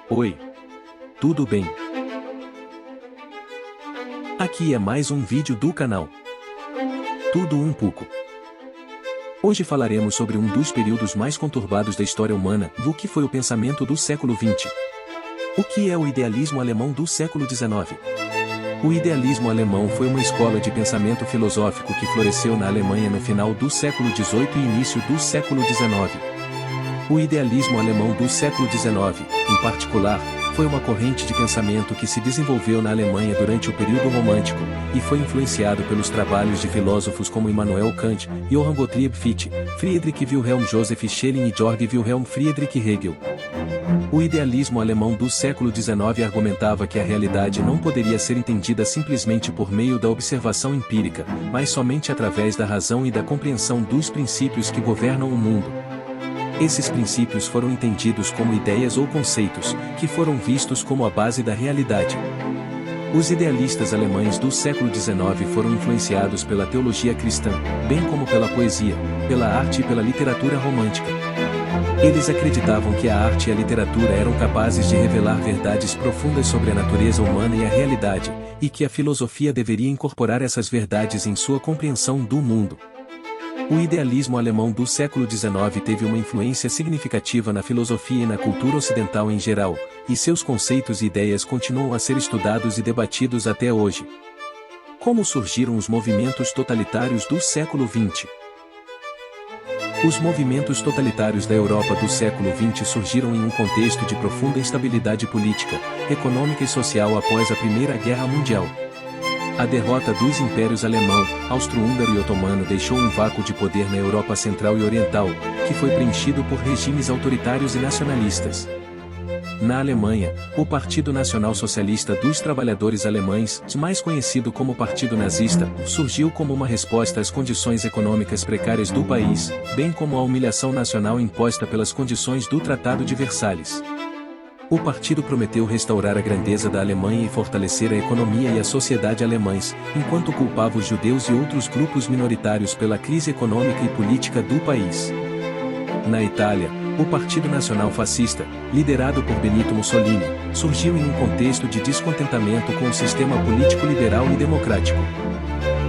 Oi, tudo bem? Aqui é mais um vídeo do canal Tudo um pouco. Hoje falaremos sobre um dos períodos mais conturbados da história humana, do que foi o pensamento do século XX. O que é o idealismo alemão do século XIX? O idealismo alemão foi uma escola de pensamento filosófico que floresceu na Alemanha no final do século XVIII e início do século XIX. O idealismo alemão do século XIX, em particular, foi uma corrente de pensamento que se desenvolveu na Alemanha durante o período romântico, e foi influenciado pelos trabalhos de filósofos como Immanuel Kant, Johann Gottlieb Fichte, Friedrich Wilhelm Joseph Schelling e Georg Wilhelm Friedrich Hegel. O idealismo alemão do século XIX argumentava que a realidade não poderia ser entendida simplesmente por meio da observação empírica, mas somente através da razão e da compreensão dos princípios que governam o mundo. Esses princípios foram entendidos como ideias ou conceitos, que foram vistos como a base da realidade. Os idealistas alemães do século XIX foram influenciados pela teologia cristã, bem como pela poesia, pela arte e pela literatura romântica. Eles acreditavam que a arte e a literatura eram capazes de revelar verdades profundas sobre a natureza humana e a realidade, e que a filosofia deveria incorporar essas verdades em sua compreensão do mundo. O idealismo alemão do século XIX teve uma influência significativa na filosofia e na cultura ocidental em geral, e seus conceitos e ideias continuam a ser estudados e debatidos até hoje. Como surgiram os movimentos totalitários do século XX? Os movimentos totalitários da Europa do século XX surgiram em um contexto de profunda instabilidade política, econômica e social após a Primeira Guerra Mundial. A derrota dos impérios alemão, austro-húngaro e otomano deixou um vácuo de poder na Europa Central e Oriental, que foi preenchido por regimes autoritários e nacionalistas. Na Alemanha, o Partido Nacional Socialista dos Trabalhadores Alemães, mais conhecido como Partido Nazista, surgiu como uma resposta às condições econômicas precárias do país, bem como à humilhação nacional imposta pelas condições do Tratado de Versalhes. O partido prometeu restaurar a grandeza da Alemanha e fortalecer a economia e a sociedade alemães, enquanto culpava os judeus e outros grupos minoritários pela crise econômica e política do país. Na Itália, o Partido Nacional Fascista, liderado por Benito Mussolini, surgiu em um contexto de descontentamento com o sistema político liberal e democrático.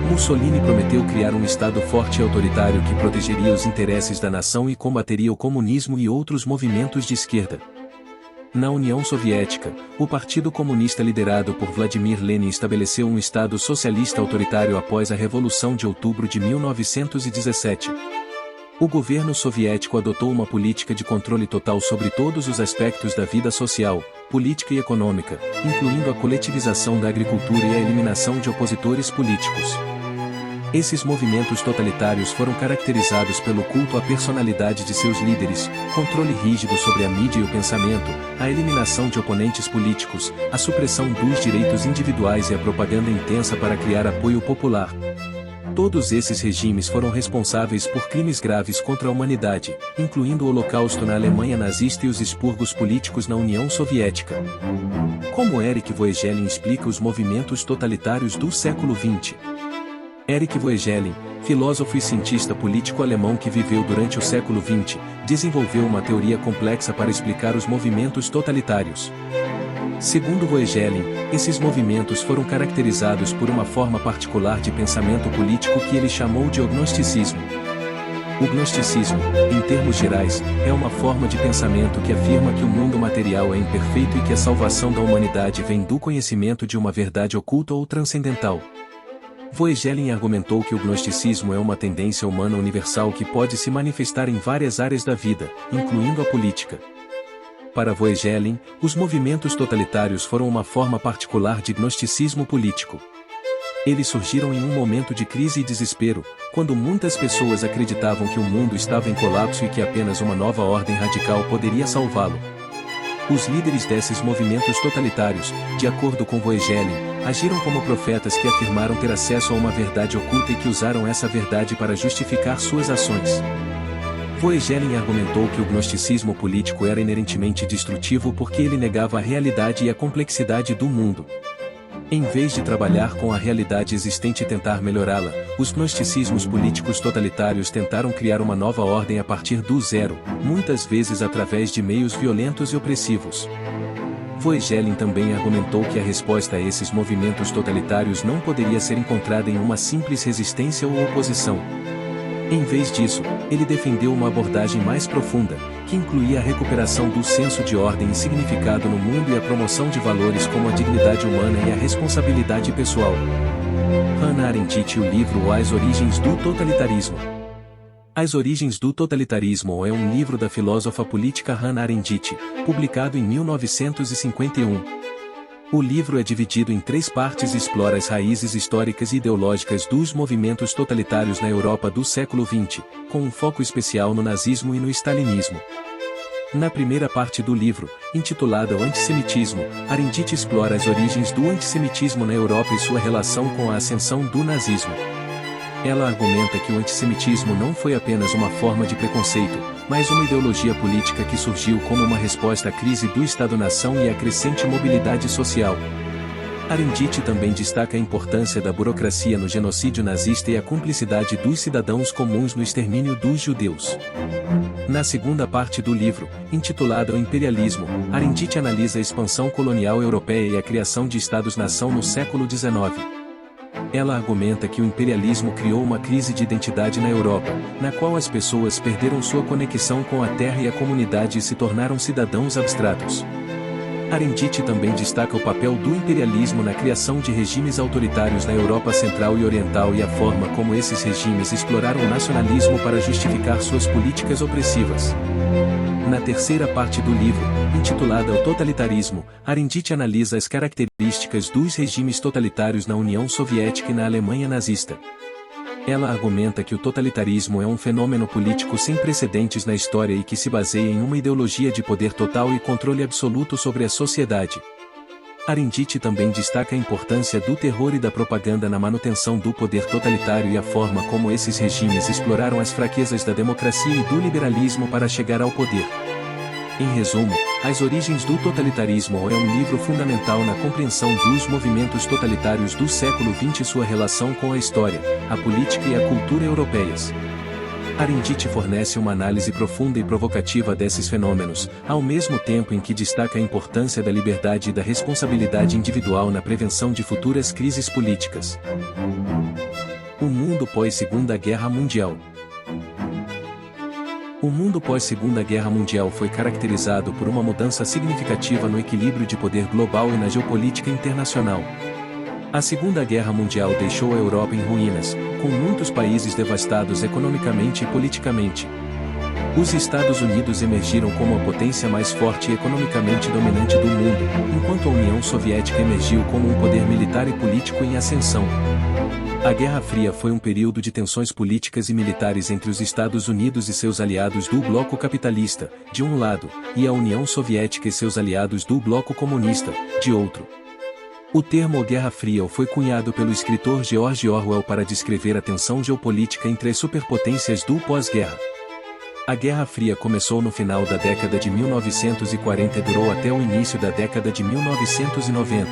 Mussolini prometeu criar um Estado forte e autoritário que protegeria os interesses da nação e combateria o comunismo e outros movimentos de esquerda. Na União Soviética, o Partido Comunista liderado por Vladimir Lenin estabeleceu um Estado socialista autoritário após a Revolução de Outubro de 1917. O governo soviético adotou uma política de controle total sobre todos os aspectos da vida social, política e econômica, incluindo a coletivização da agricultura e a eliminação de opositores políticos. Esses movimentos totalitários foram caracterizados pelo culto à personalidade de seus líderes, controle rígido sobre a mídia e o pensamento, a eliminação de oponentes políticos, a supressão dos direitos individuais e a propaganda intensa para criar apoio popular. Todos esses regimes foram responsáveis por crimes graves contra a humanidade, incluindo o Holocausto na Alemanha nazista e os expurgos políticos na União Soviética. Como Erich Voegelin explica os movimentos totalitários do século XX? Erich Voegelin, filósofo e cientista político alemão que viveu durante o século XX, desenvolveu uma teoria complexa para explicar os movimentos totalitários. Segundo Voegelin, esses movimentos foram caracterizados por uma forma particular de pensamento político que ele chamou de gnosticismo. O gnosticismo, em termos gerais, é uma forma de pensamento que afirma que o mundo material é imperfeito e que a salvação da humanidade vem do conhecimento de uma verdade oculta ou transcendental. Voegelin argumentou que o gnosticismo é uma tendência humana universal que pode se manifestar em várias áreas da vida, incluindo a política. Para Voegelin, os movimentos totalitários foram uma forma particular de gnosticismo político. Eles surgiram em um momento de crise e desespero, quando muitas pessoas acreditavam que o mundo estava em colapso e que apenas uma nova ordem radical poderia salvá-lo. Os líderes desses movimentos totalitários, de acordo com Voegelin, agiram como profetas que afirmaram ter acesso a uma verdade oculta e que usaram essa verdade para justificar suas ações. Voegelin argumentou que o gnosticismo político era inerentemente destrutivo porque ele negava a realidade e a complexidade do mundo. Em vez de trabalhar com a realidade existente e tentar melhorá-la, os gnosticismos políticos totalitários tentaram criar uma nova ordem a partir do zero, muitas vezes através de meios violentos e opressivos. Voegelin também argumentou que a resposta a esses movimentos totalitários não poderia ser encontrada em uma simples resistência ou oposição. Em vez disso, ele defendeu uma abordagem mais profunda, que incluía a recuperação do senso de ordem e significado no mundo e a promoção de valores como a dignidade humana e a responsabilidade pessoal. Hannah Arendt e o livro As Origens do Totalitarismo. As Origens do Totalitarismo é um livro da filósofa política Hannah Arendt, publicado em 1951. O livro é dividido em 3 partes e explora as raízes históricas e ideológicas dos movimentos totalitários na Europa do século XX, com um foco especial no nazismo e no stalinismo. Na primeira parte do livro, intitulada O Antissemitismo, Arendt explora as origens do antissemitismo na Europa e sua relação com a ascensão do nazismo. Ela argumenta que o antissemitismo não foi apenas uma forma de preconceito, mas uma ideologia política que surgiu como uma resposta à crise do Estado-nação e à crescente mobilidade social. Arendt também destaca a importância da burocracia no genocídio nazista e a cumplicidade dos cidadãos comuns no extermínio dos judeus. Na segunda parte do livro, intitulada O Imperialismo, Arendt analisa a expansão colonial europeia e a criação de Estados-nação no século XIX. Ela argumenta que o imperialismo criou uma crise de identidade na Europa, na qual as pessoas perderam sua conexão com a terra e a comunidade e se tornaram cidadãos abstratos. Arendt também destaca o papel do imperialismo na criação de regimes autoritários na Europa Central e Oriental e a forma como esses regimes exploraram o nacionalismo para justificar suas políticas opressivas. Na terceira parte do livro, intitulada O Totalitarismo, Arendt analisa as características dos regimes totalitários na União Soviética e na Alemanha nazista. Ela argumenta que o totalitarismo é um fenômeno político sem precedentes na história e que se baseia em uma ideologia de poder total e controle absoluto sobre a sociedade. Arendt também destaca a importância do terror e da propaganda na manutenção do poder totalitário e a forma como esses regimes exploraram as fraquezas da democracia e do liberalismo para chegar ao poder. Em resumo, As Origens do Totalitarismo é um livro fundamental na compreensão dos movimentos totalitários do século XX e sua relação com a história, a política e a cultura europeias. Arendt fornece uma análise profunda e provocativa desses fenômenos, ao mesmo tempo em que destaca a importância da liberdade e da responsabilidade individual na prevenção de futuras crises políticas. O mundo pós-Segunda Guerra Mundial. O mundo pós-Segunda Guerra Mundial foi caracterizado por uma mudança significativa no equilíbrio de poder global e na geopolítica internacional. A Segunda Guerra Mundial deixou a Europa em ruínas, com muitos países devastados economicamente e politicamente. Os Estados Unidos emergiram como a potência mais forte e economicamente dominante do mundo, enquanto a União Soviética emergiu como um poder militar e político em ascensão. A Guerra Fria foi um período de tensões políticas e militares entre os Estados Unidos e seus aliados do bloco capitalista, de um lado, e a União Soviética e seus aliados do bloco comunista, de outro. O termo Guerra Fria foi cunhado pelo escritor George Orwell para descrever a tensão geopolítica entre as superpotências do pós-guerra. A Guerra Fria começou no final da década de 1940 e durou até o início da década de 1990.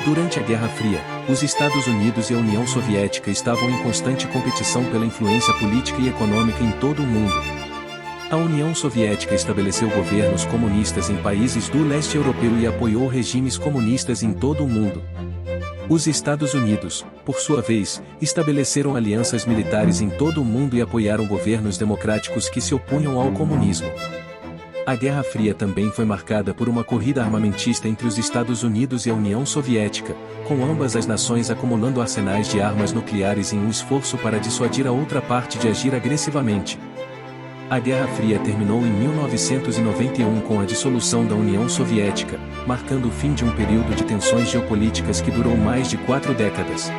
Durante a Guerra Fria, os Estados Unidos e a União Soviética estavam em constante competição pela influência política e econômica em todo o mundo. A União Soviética estabeleceu governos comunistas em países do leste europeu e apoiou regimes comunistas em todo o mundo. Os Estados Unidos, por sua vez, estabeleceram alianças militares em todo o mundo e apoiaram governos democráticos que se opunham ao comunismo. A Guerra Fria também foi marcada por uma corrida armamentista entre os Estados Unidos e a União Soviética, com ambas as nações acumulando arsenais de armas nucleares em um esforço para dissuadir a outra parte de agir agressivamente. A Guerra Fria terminou em 1991 com a dissolução da União Soviética, marcando o fim de um período de tensões geopolíticas que durou mais de 4 décadas.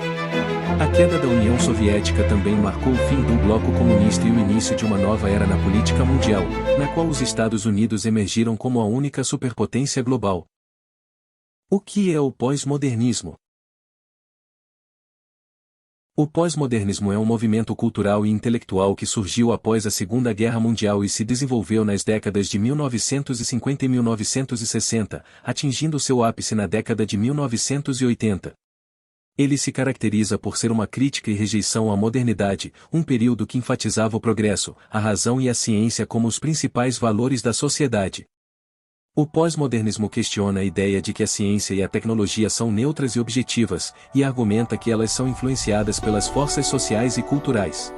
A queda da União Soviética também marcou o fim do bloco comunista e o início de uma nova era na política mundial, na qual os Estados Unidos emergiram como a única superpotência global. O que é o pós-modernismo? O pós-modernismo é um movimento cultural e intelectual que surgiu após a Segunda Guerra Mundial e se desenvolveu nas décadas de 1950 e 1960, atingindo seu ápice na década de 1980. Ele se caracteriza por ser uma crítica e rejeição à modernidade, um período que enfatizava o progresso, a razão e a ciência como os principais valores da sociedade. O pós-modernismo questiona a ideia de que a ciência e a tecnologia são neutras e objetivas, e argumenta que elas são influenciadas pelas forças sociais e culturais.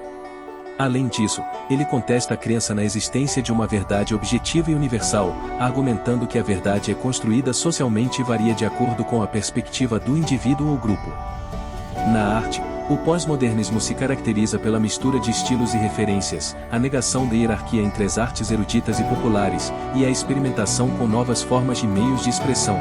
Além disso, ele contesta a crença na existência de uma verdade objetiva e universal, argumentando que a verdade é construída socialmente e varia de acordo com a perspectiva do indivíduo ou grupo. Na arte, o pós-modernismo se caracteriza pela mistura de estilos e referências, a negação da hierarquia entre as artes eruditas e populares, e a experimentação com novas formas e meios de expressão.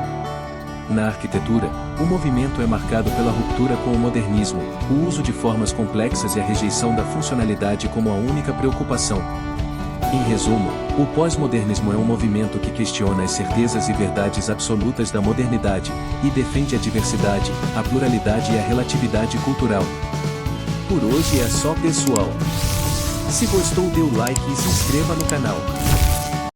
Na arquitetura, o movimento é marcado pela ruptura com o modernismo, o uso de formas complexas e a rejeição da funcionalidade como a única preocupação. Em resumo, o pós-modernismo é um movimento que questiona as certezas e verdades absolutas da modernidade, e defende a diversidade, a pluralidade e a relatividade cultural. Por hoje é só, pessoal. Se gostou, dê o like e se inscreva no canal.